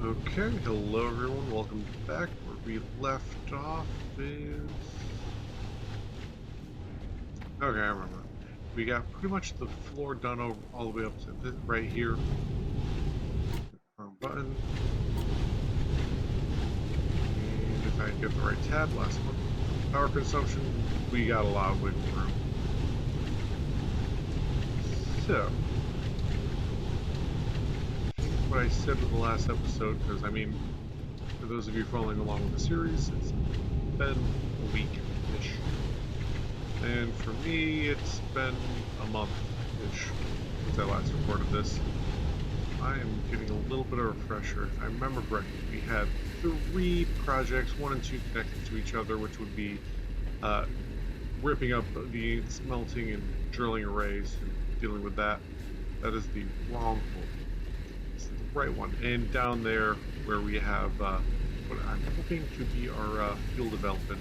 Okay, hello everyone, welcome back. Where we left off is... Okay, I remember. We got pretty much the floor done over, all the way up to this, right here. Wrong button. And if I get the right tab, last one. Power consumption, we got a lot of wiggle room. So, I think what I said in the last episode, because I mean, for those of you following along with the series, it's been a week-ish. And for me, it's been a month-ish since I last recorded this. I am getting a little bit of a refresher. If I remember correctly, we had 3 projects, 1 and 2 connected to each other, which would be ripping up the smelting and drilling arrays and dealing with that. That is the wrong one. This is the right one. And down there where we have what I'm hoping to be our fuel development,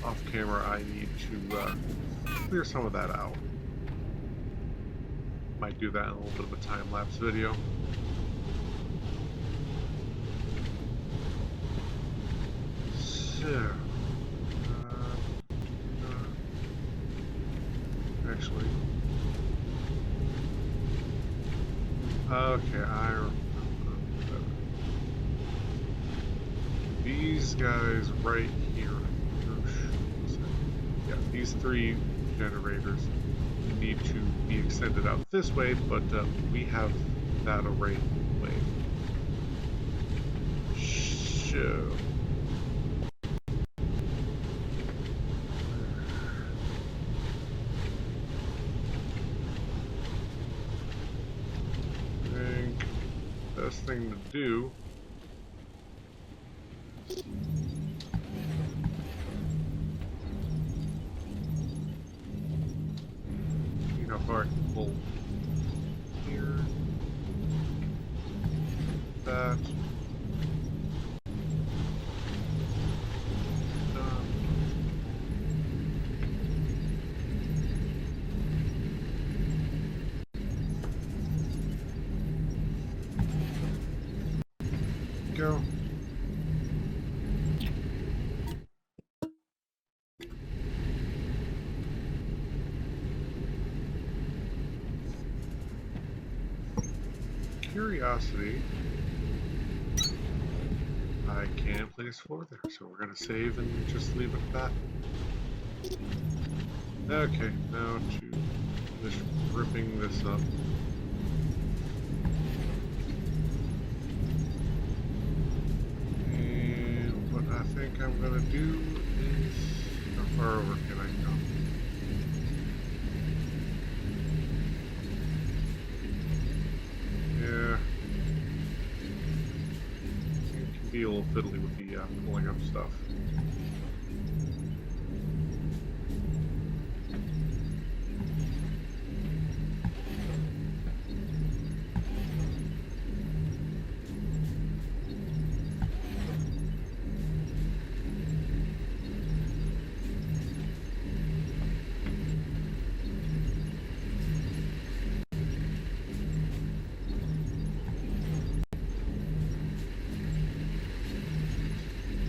off camera I need to clear some of that out. Might do that in a little bit of a time-lapse video. So, actually, okay, I remember better. These guys right here, yeah, these 3 generators need to be extended out this way, but we have that array way. So, I think best thing to do how far I can pull here, that, done. Go. Curiosity, I can place floor there, so we're gonna save and just leave it at that. Okay, now to finish ripping this up. And what I think I'm gonna do is, how far over can I go? Yeah, it can be a little fiddly with the pulling up stuff.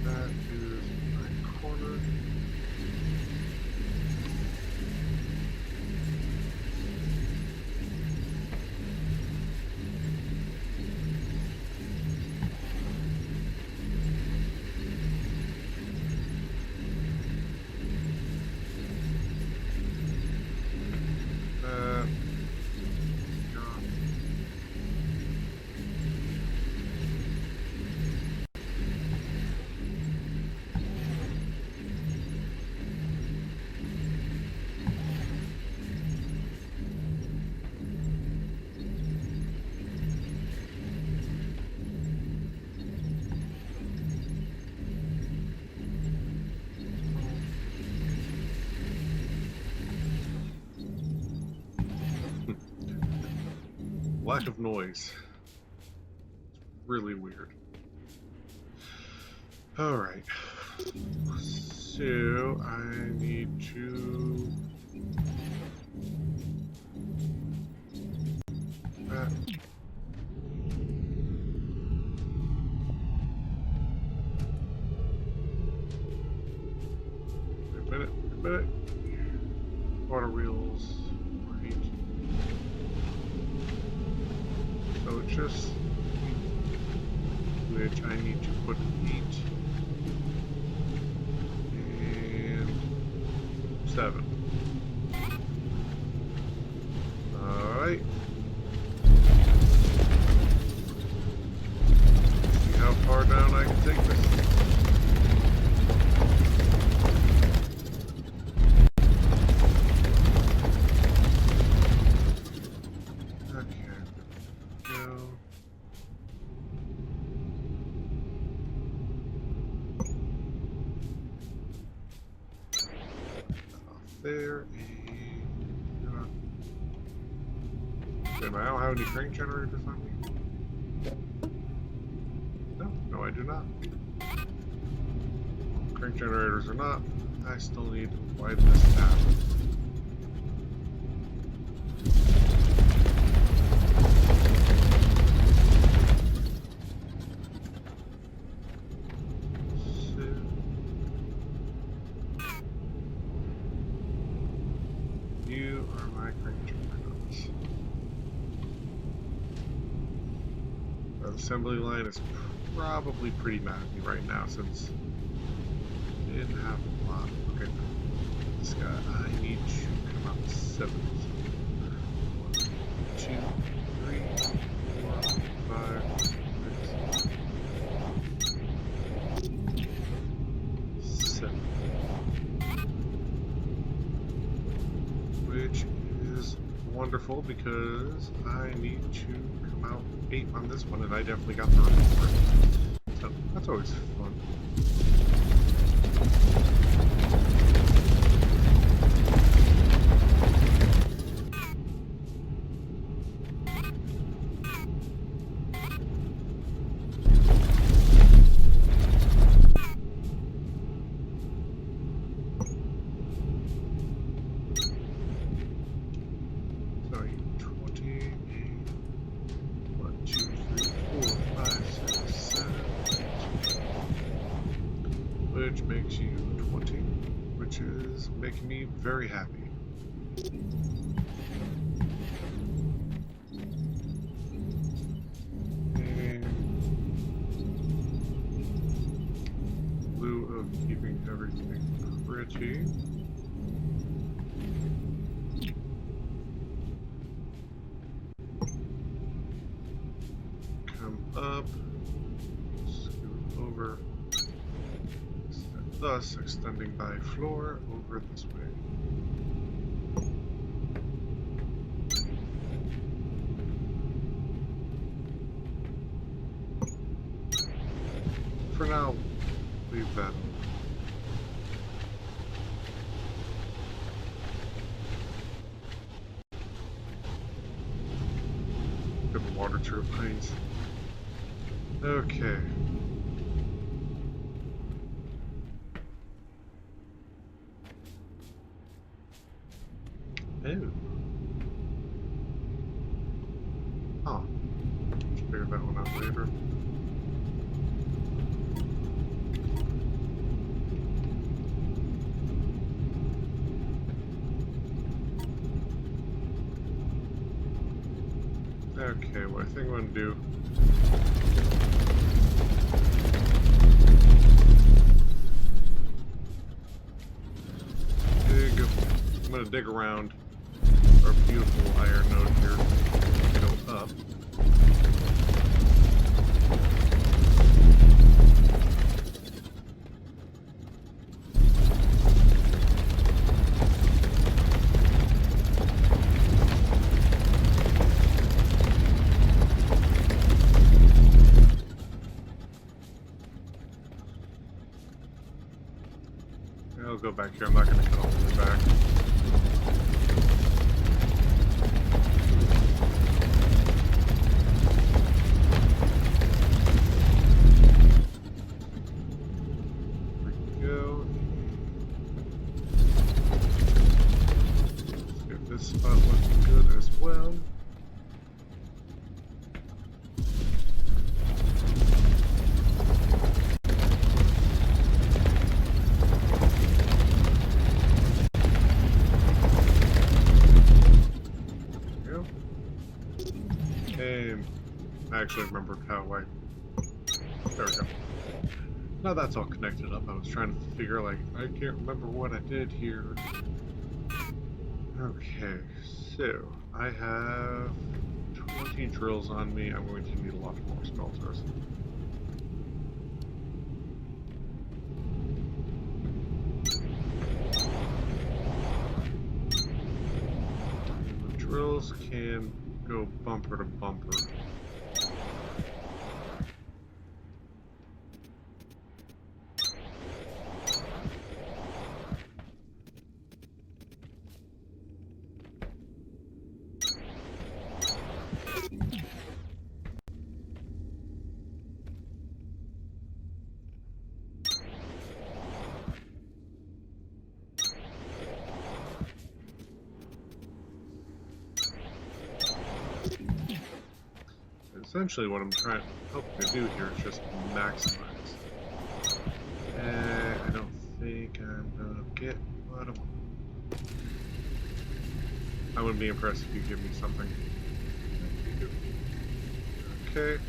That is my corner. Gone. Lack of noise. Really weird. Alright. So, I need to... But water wheels, right? So it's just which I need to put 8 and 7. Alright. See how far down I can take this. There and I don't have any crank generators on me. No, I do not. Crank generators or not, I still need to widen this tab. You are my crank generators. The assembly line is probably pretty mad at me right now since I didn't have a lot. Okay, this guy, I need to come out 7. 1, 2, 3, 4, 5, 6, 7. Which is wonderful because I need to come out 8 on this one, and I definitely got the room for it. So that's always fun. Which makes you 20, which is making me very happy. And in lieu of keeping everything pretty, come up, scoot over, thus extending my floor over this way. For now, leave that. Good water turbines. Okay. Ew. Oh. Let's figure that one out later. Okay, what I think I'm going to do... I'm going to dig around our beautiful iron node here. Go up. I'll go back here. I'm not going to cut all the way back. This spot looks good as well. And I actually remembered how there we go. Now that's all connected up. I was trying to figure, like, I can't remember what I did here. Okay, so I have 20 drills on me. I'm going to need a lot more smelters. The drills can go bumper to bumper. Essentially what I'm hoping to do here is just maximize. And I don't think I'm gonna get what I want. I wouldn't be impressed if you give me something. Okay.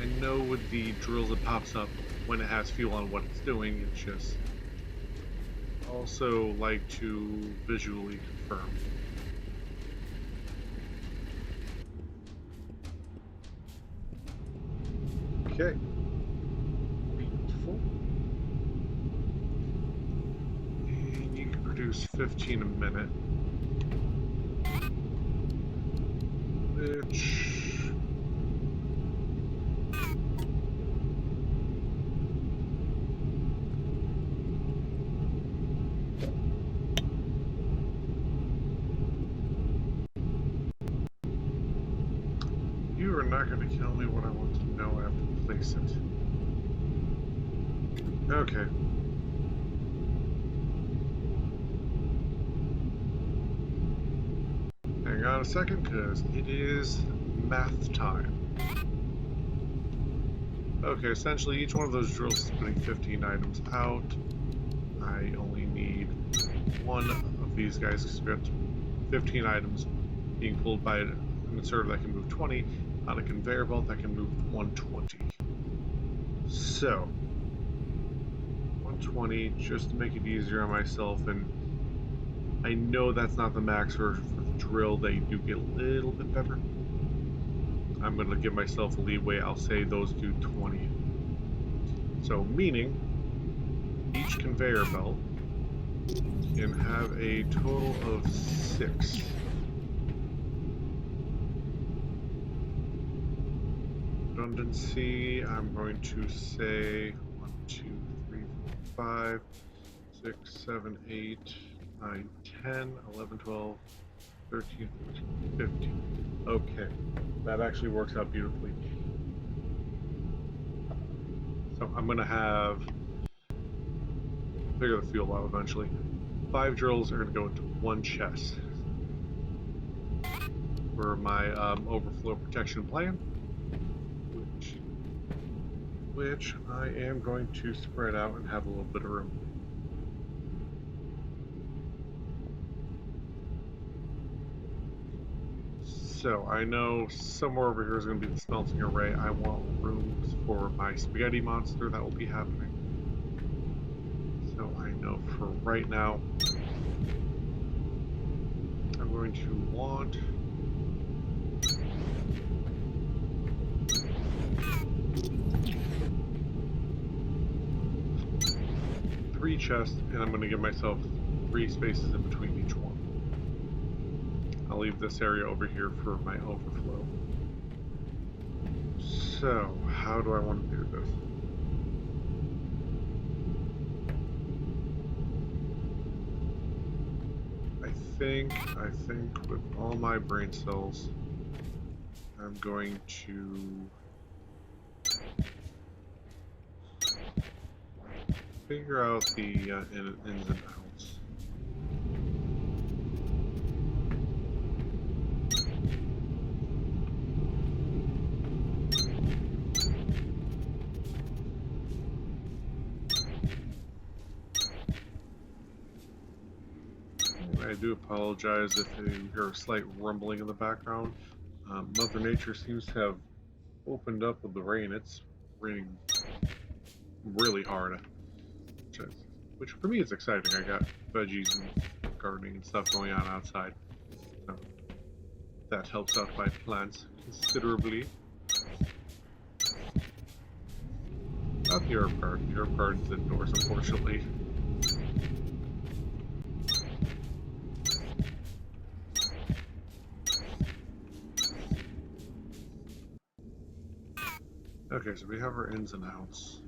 I know with the drills it pops up when it has fuel on what it's doing. It's just also like to visually confirm. Okay. Beautiful. And you can produce 15 a minute. Which... You are not going to tell me what I want to know. I have to place it. Okay. Hang on a second, because it is math time. Okay, essentially each one of those drills is putting 15 items out. I only need one of these guys because we have 15 items being pulled by an inserter that can move 20 on a conveyor belt that can move 120. So, 120 just to make it easier on myself, and I know that's not the max for the drill. They do get a little bit better. I'm going to give myself a leeway. I'll say those do 20. So, meaning each conveyor belt can have a total of 6. Redundancy, I'm going to say 1, 2, 3, 4, 5, 6, 7, 8, 9, 10, 11, 12, 13, 14, 15. Okay, that actually works out beautifully. So I'm going to have, figure the fuel out eventually. 5 drills are going to go into 1 chest for my overflow protection plan, which I am going to spread out and have a little bit of room. So I know somewhere over here is going to be the smelting array. I want rooms for my spaghetti monster that will be happening. So I know for right now, I'm going to want three chests, and I'm going to give myself 3 spaces in between each one. I'll leave this area over here for my overflow. So, how do I want to do this? think with all my brain cells, I'm going to figure out the ins and outs. I do apologize if you hear a slight rumbling in the background. Mother Nature seems to have opened up with the rain. It's raining really hard, which for me is exciting. I got veggies and gardening and stuff going on outside. So that helps out my plants considerably. Not the herb garden. The herb garden's indoors, unfortunately. Okay, so we have our ins and outs.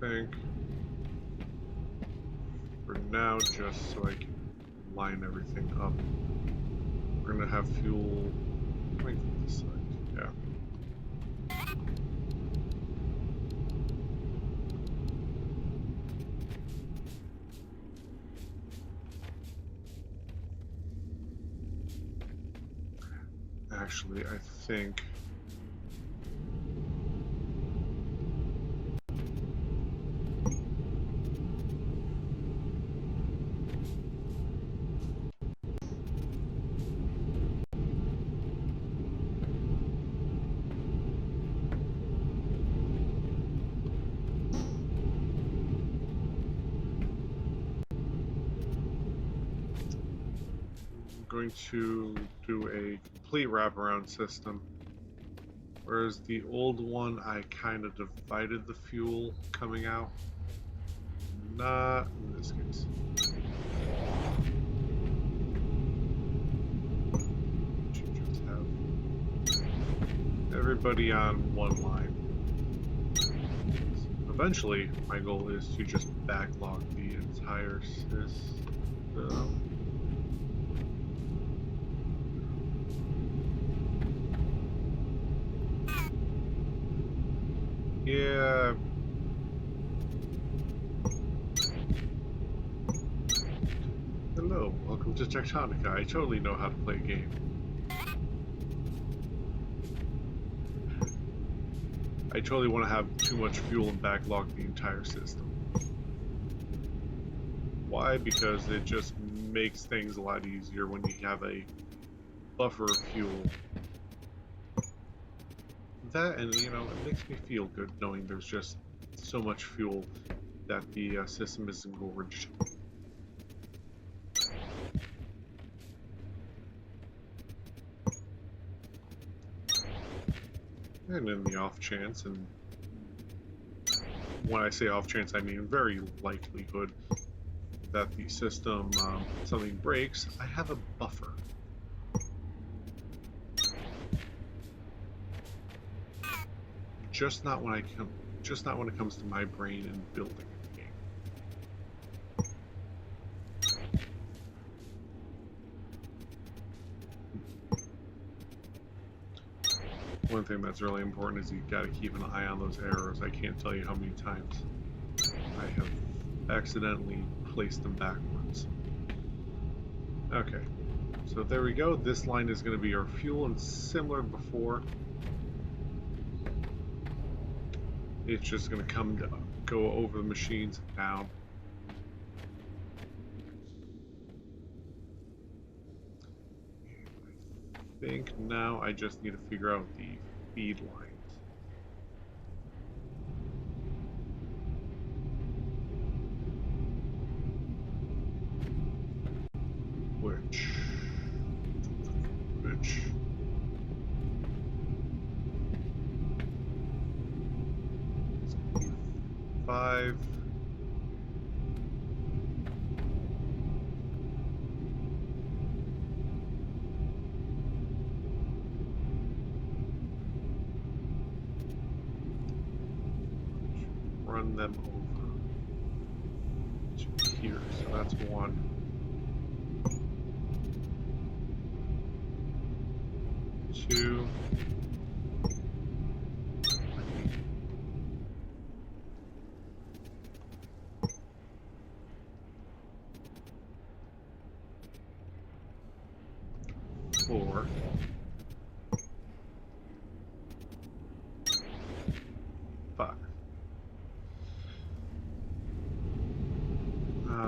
I think for now, just so I can line everything up, we're gonna have fuel coming from this side. Yeah. Actually, I think I'm going to do a complete wraparound system. Whereas the old one, I kind of divided the fuel coming out. Not in this case. You just have everybody on one line. Eventually, my goal is to just backlog the entire system. Yeah. Hello, welcome to Techtonica. I totally know how to play a game. I totally want to have too much fuel and backlog the entire system. Why? Because it just makes things a lot easier when you have a buffer of fuel. That, and you know, it makes me feel good knowing there's just so much fuel that the system is engorged. And in the off chance, and when I say off chance, I mean very likelihood that the system, something breaks, I have a buffer. Just not when it comes to my brain and building a game. One thing that's really important is you got to keep an eye on those arrows. I can't tell you how many times I have accidentally placed them backwards. Okay, so there we go. This line is going to be our fuel, and similar before, it's just going to go over the machines and down. I think now I just need to figure out the feed lines. Which 5. Run them over. here, so that's 1. 2. 4. 5.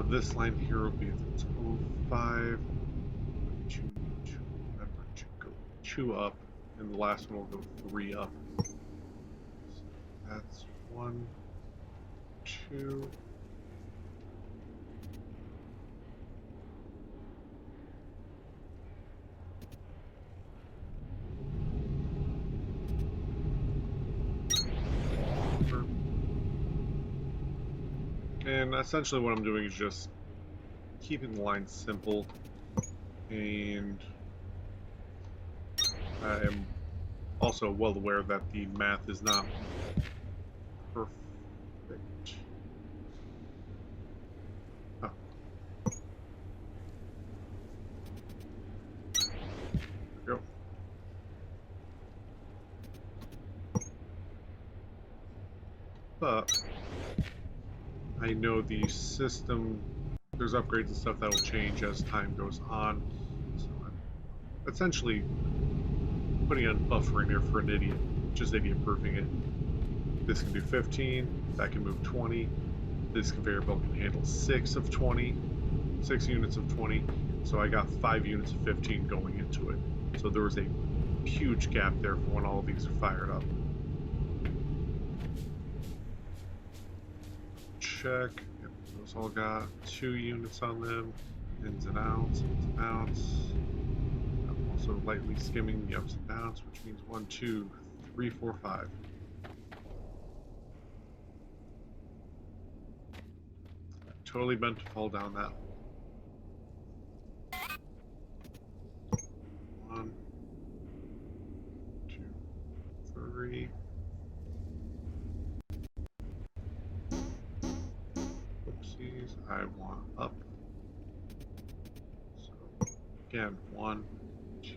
This line here will be its own 5. 2, remember to go 2 up, and the last one will go 3 up. So that's 1, 2. And essentially what I'm doing is just keeping the line simple, and I am also well aware that the math is not perfect. Oh. There we go. But I know the system, there's upgrades and stuff that will change as time goes on, so I'm essentially putting on buffering there for an idiot, just idiot proofing it. This can do 15, that can move 20, this conveyor belt can handle 6 of 20, 6 units of 20, so I got 5 units of 15 going into it. So there was a huge gap there for when all of these are fired up. Check. Yep, those all got 2 units on them. Ins and outs, ins and outs. I'm also lightly skimming the ups and downs, which means 1, 2, 3, 4, 5. Totally meant to fall down that hole. 1, 2, 3. Oopsies, I want up. So again, 1, 2,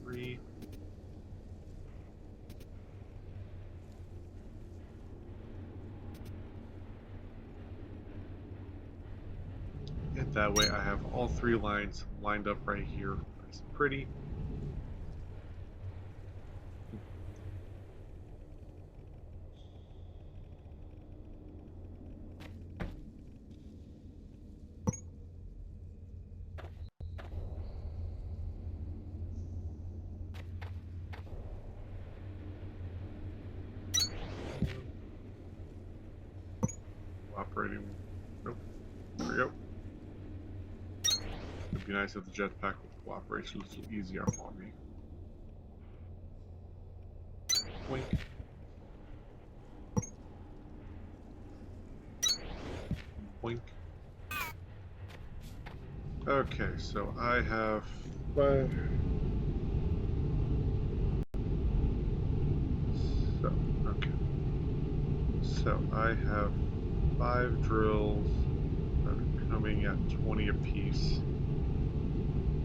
3. And that way I have all 3 lines lined up right here. Nice and pretty. Operating. Nope. There we go. It'd be nice if the jetpack would cooperate a little easier for me. Wink. Wink. Okay, so I have 5. So I have 5 drills that are coming at 20 apiece,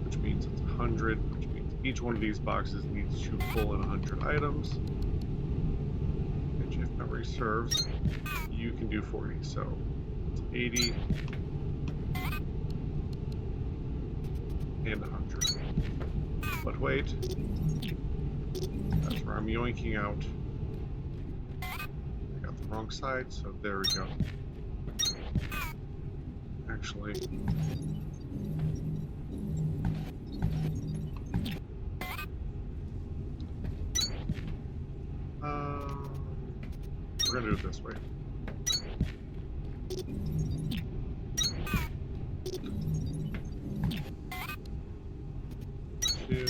which means it's 100, which means each one of these boxes needs to pull in 100 items. And if memory serves, you can do 40, so it's 80 and 100. But wait, that's where I'm yoinking out. I got the wrong side, so there we go. Actually, we're gonna do it this way. Two,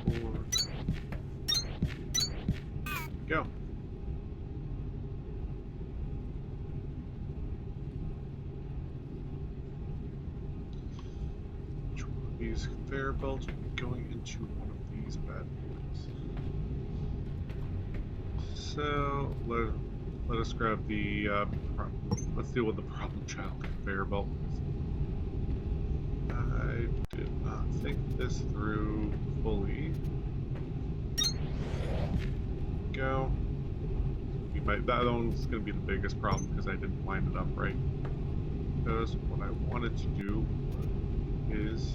4, go. Which one of these conveyor belts will be going into one of these bad boys? So let us grab the, let's deal with the problem child conveyor belt. I did not think this through fully. Go. That one's going to be the biggest problem because I didn't line it up right. Because what I wanted to do is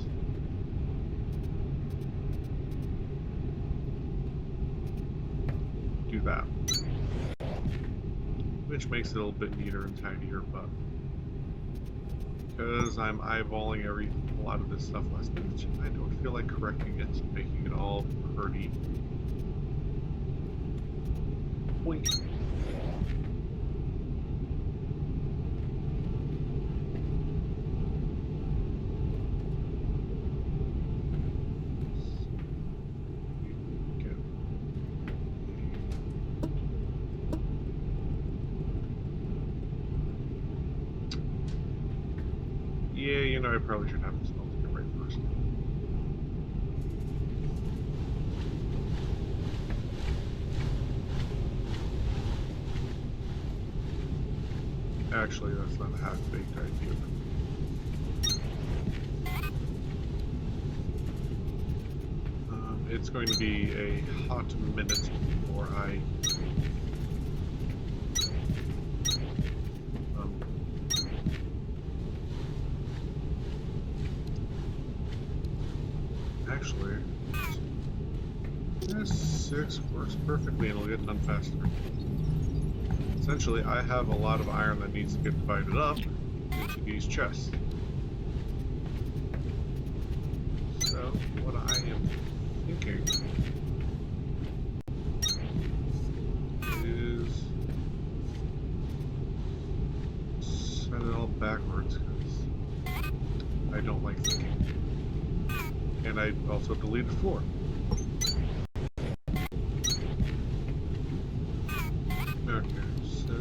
do that, which makes it a little bit neater and tidier, but because I'm eyeballing a lot of this stuff last minute, I don't feel like correcting it, making it all pretty. Boink. Yeah, you know, I probably should have this melted right first. Actually, that's not a half-baked idea. It's going to be a hot minute before I actually, Ep.6 works perfectly and it'll get done faster. Essentially, I have a lot of iron that needs to get divided up into these chests. So, what I am thinking is set it all backwards because I don't like thinking. And I also deleted 4. Okay, so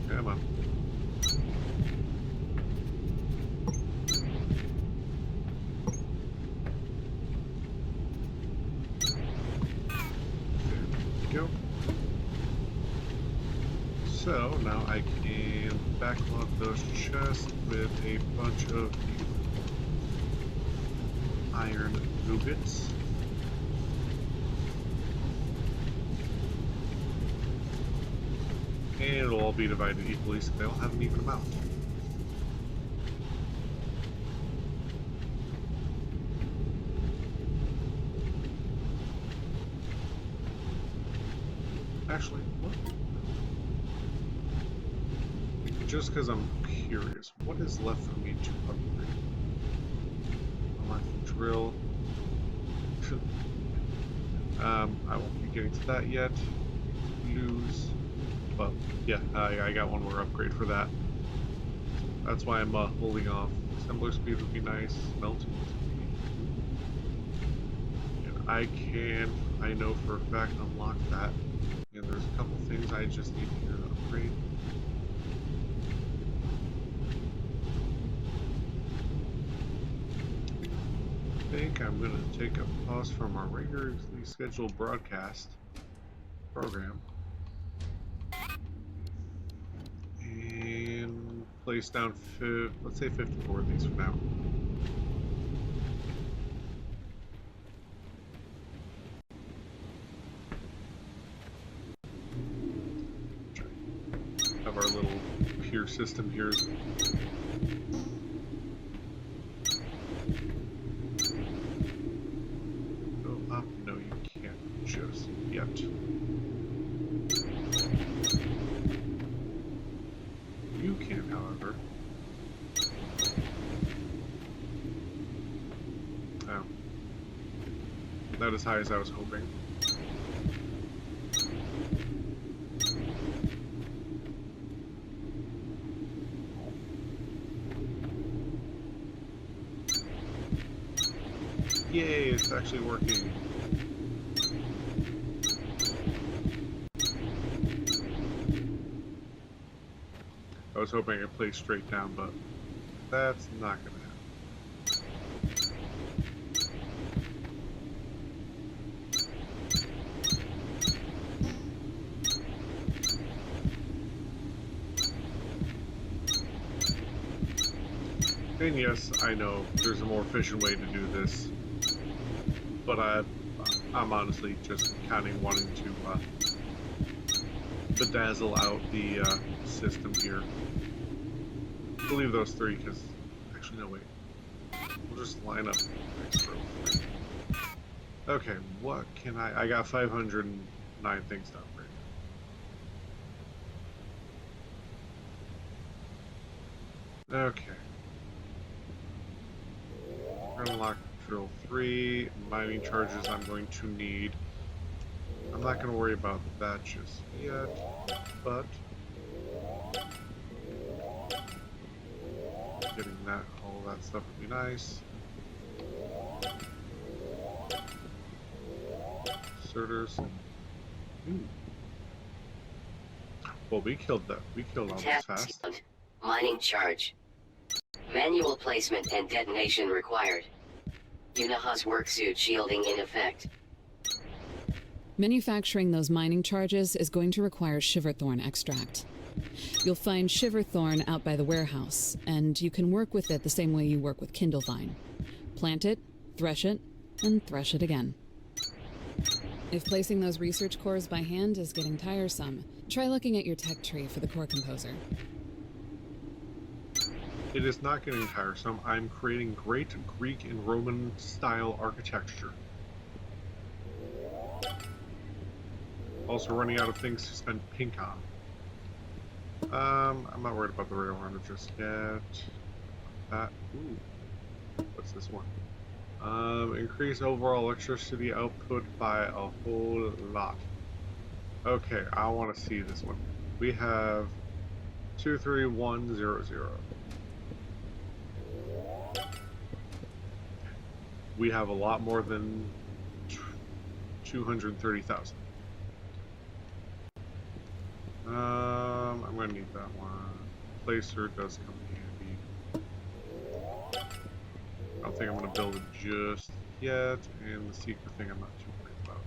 come on. Go. So now I can backlog those chests with a bunch of iron nuggets. And it'll all be divided equally so they all have an even amount. Actually, what? Just because I'm curious, what is left for me to upgrade? Unlock the drill. I won't be getting to that yet. Use. But yeah, I got one more upgrade for that. That's why I'm holding off. Assembler speed would be nice. Melting speed. And I know for a fact, unlock that. And there's a couple things I just need here to upgrade. I think I'm going to take a pause from our regularly scheduled broadcast program and place down, let's say 54 of these for now. Have our little pier system here. Go up. No, you can't just yet. You can, however. Oh. Not as high as I was hoping. Yay, it's actually working. I was hoping I could play straight down, but that's not going to happen. And yes, I know there's a more efficient way to do this, but I'm honestly just kind of wanting to bedazzle out the system here. We'll leave those three because, actually, no, wait. We'll just line up next row. Okay, what can I got 509 things done right now. Okay. Unlock drill 3. Mining charges I'm going to need. I'm not going to worry about that just yet, but getting that, all that stuff would be nice. Inserters. Ooh. Well, we killed that. We killed all this fast. Mining charge. Manual placement and detonation required. Unaha's worksuit shielding in effect. Manufacturing those mining charges is going to require shiverthorn extract. You'll find shiverthorn out by the warehouse, and you can work with it the same way you work with kindlevine. Plant it, and thresh it again. If placing those research cores by hand is getting tiresome, try looking at your tech tree for the core composer. It is not getting tiresome. I'm creating great Greek and Roman style architecture. Also running out of things to spend pink on. I'm not worried about the radar runner just yet. That, ooh, what's this one? Increase overall electricity output by a whole lot. Okay, I want to see this one. We have 23100. We have a lot more than 230,000. I'm gonna need that one. Placer does come in handy. I don't think I'm gonna build it just yet, and the secret thing I'm not too worried about.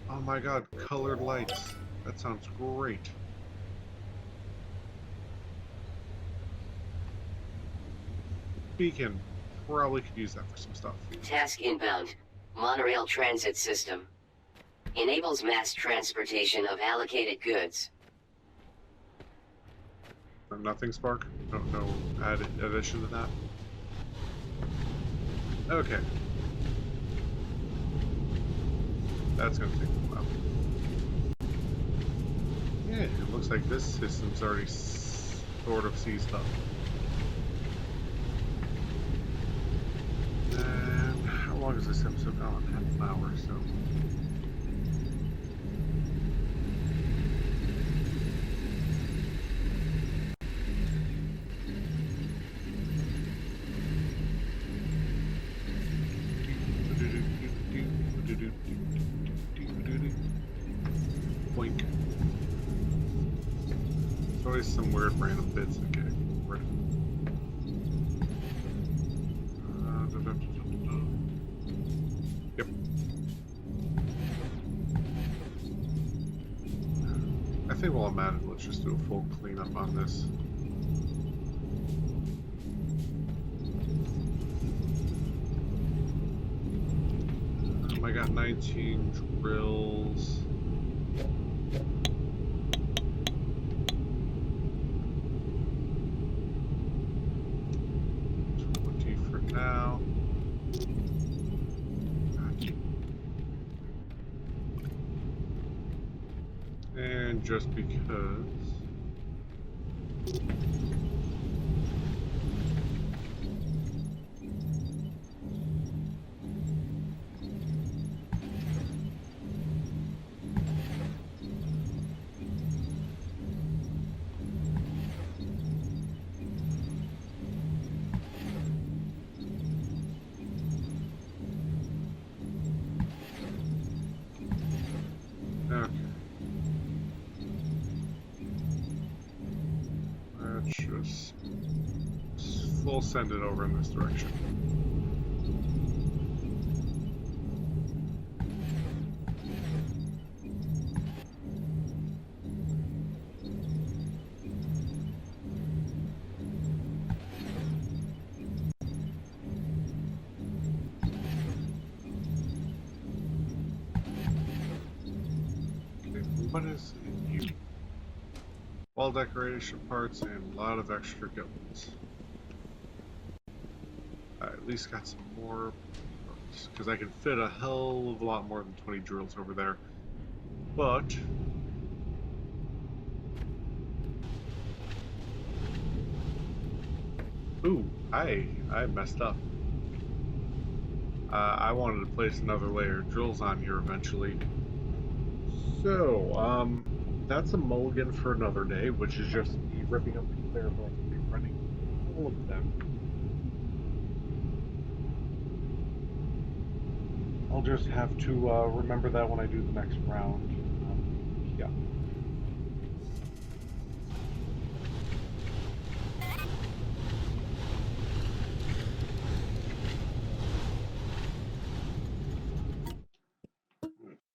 Oh my god, colored lights. That sounds great. Beacon. Probably could use that for some stuff. Task inbound. Monorail transit system. Enables mass transportation of allocated goods. Nothing, Spark? No addition to that? Okay. That's gonna take a while. Yeah, it looks like this system's already sort of seized up. And how long is this episode? Oh, half an hour, so. Boink. There's always some weird random bits that get rid of. Yep. I think while I'm at it, let's just do a full cleanup on this. I got 19 drills. 20 for now. And just because. We'll send it over in this direction. What is in you? Wall decoration parts and a lot of extra guilds. I at least got some more, because I can fit a hell of a lot more than 20 drills over there. But ooh, I messed up. I wanted to place another layer of drills on here eventually. So, that's a mulligan for another day, which is just me ripping up the conveyor belt and running all of them. I'll just have to remember that when I do the next round. Yeah.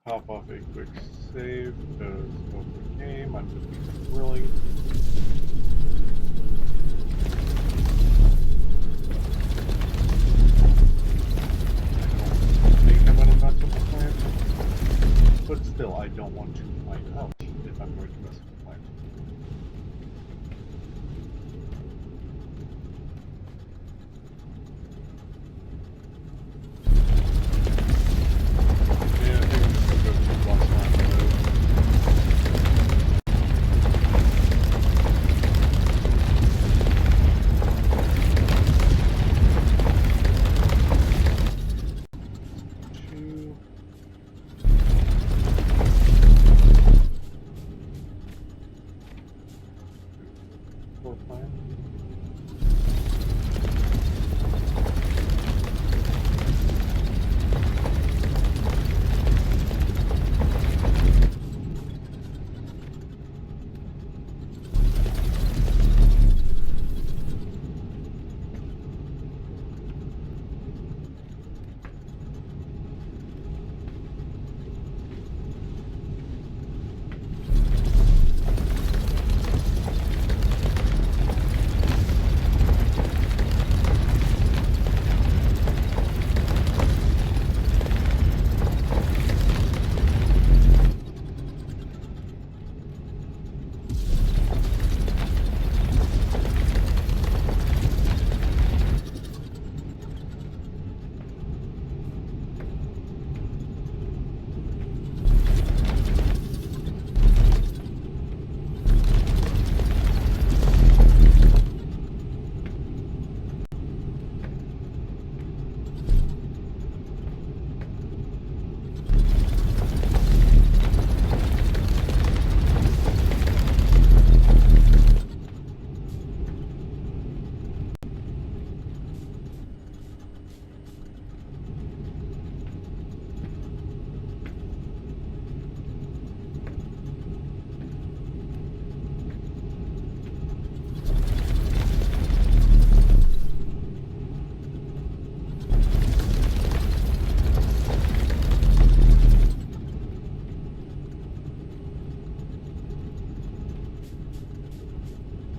Pop off a quick save because of the game. I'm just grilling. I think I'm gonna mess up the plant, but still, I don't want to find out if I'm going to mess up the plant. Yeah, I think I'm just gonna go 2 blocks around the node. Plan.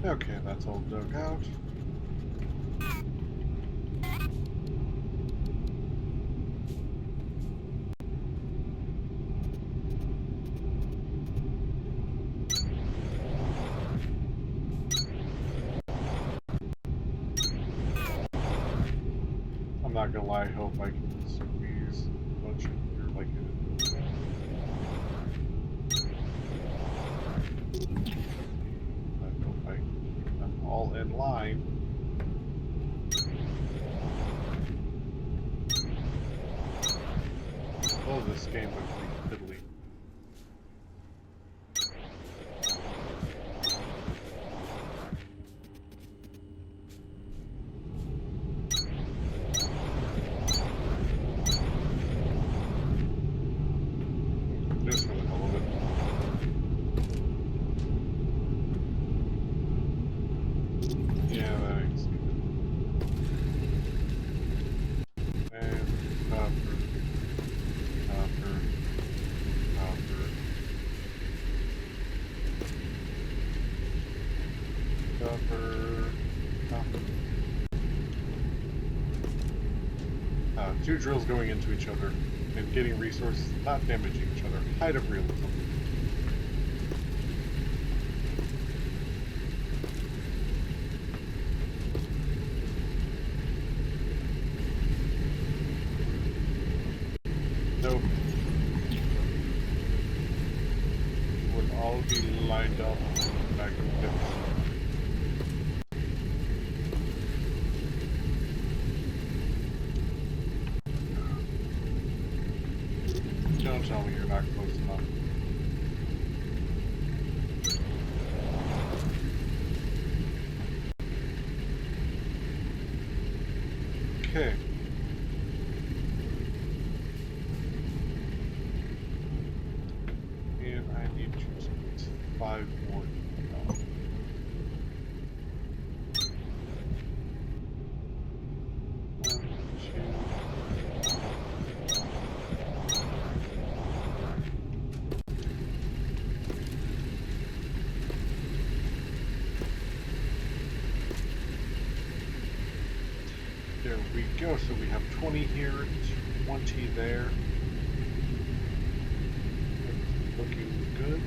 Okay, that's all dug out. I'm not gonna lie, I hope I can squeeze a bunch in here like it. I hope I can keep them all in line. Oh, this game would be fiddly. Just for the hell of it. Yeah, that ain't stupid. two drills going into each other and getting resources, not damaging each other. Height of realism. Nope. Would all be lined up back in the pits. Don't tell me you're not close enough. Okay. And I need to split 5 more. There we go. So we have 20 here, 20 there. That's looking good.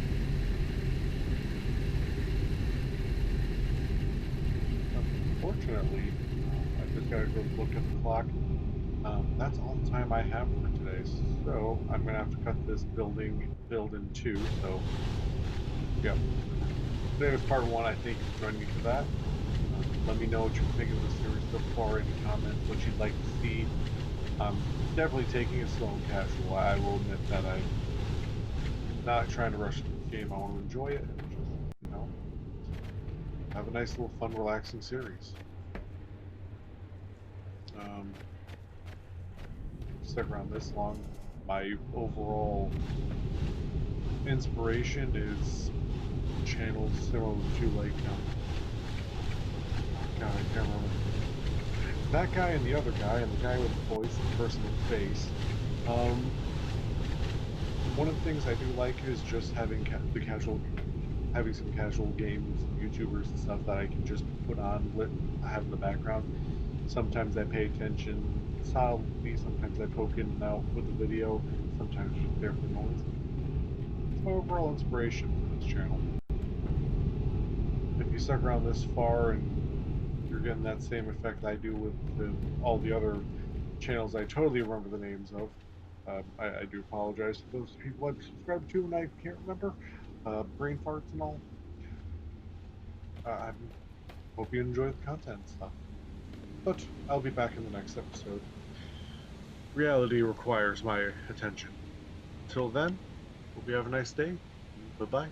Unfortunately, I just gotta go look at the clock. That's all the time I have for today. So I'm gonna have to cut this build in two. So, yeah. Today was part 1. I thank you for joining me for that. Let me know what you think of the series so far. Any comments, what you'd like to see. I'm definitely taking it slow and casual. I will admit that I'm not trying to rush the game. I want to enjoy it and just, you know, have a nice little fun, relaxing series. Stuck around this long. My overall inspiration is channels similar to like God, I can't remember. That guy and the other guy, and the guy with the voice and the person with the face. One of the things I do like is just having having some casual games, YouTubers and stuff that I can just put on, have in the background. Sometimes I pay attention solidly, sometimes I poke in and out with the video, sometimes just there for noise. It's my overall inspiration for this channel. If you stuck around this far and you're getting that same effect I do with all the other channels I totally remember the names of, I do apologize to those people I've subscribed to and I can't remember. Brain farts and all. I hope you enjoy the content and stuff. But I'll be back in the next episode. Reality requires my attention. Until then, hope you have a nice day. Bye-bye.